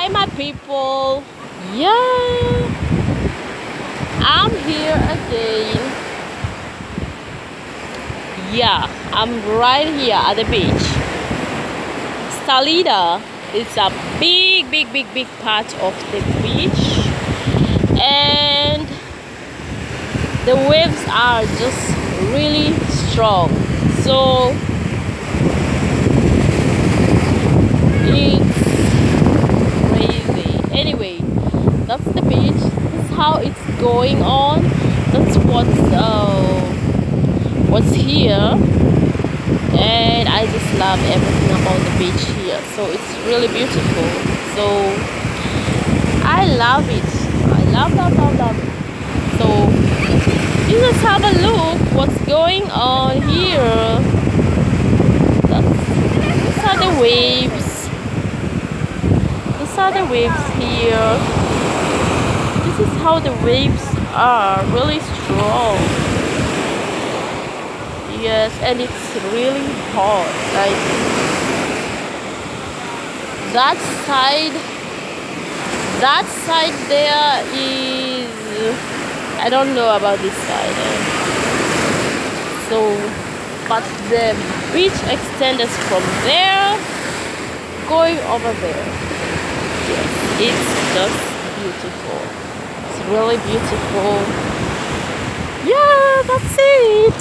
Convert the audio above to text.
Hi my people. Yeah, I'm here again. Yeah, I'm right here at the beach. Salida is a big part of the beach, and the waves are just really strong, so it's crazy. Anyway, that's the beach. This is how it's going on. That's what's here, and I just love everything about the beach here. So it's really beautiful. So I love it. I love it. So you just have a look what's going on here. These are the waves. These are the waves here. This is how the waves are, really strong. Yes, and it's really hot. Like that side there is, I don't know about this side. So, but the beach extends from there going over there. Yes, it's just beautiful. It's really beautiful. Yeah, that's it.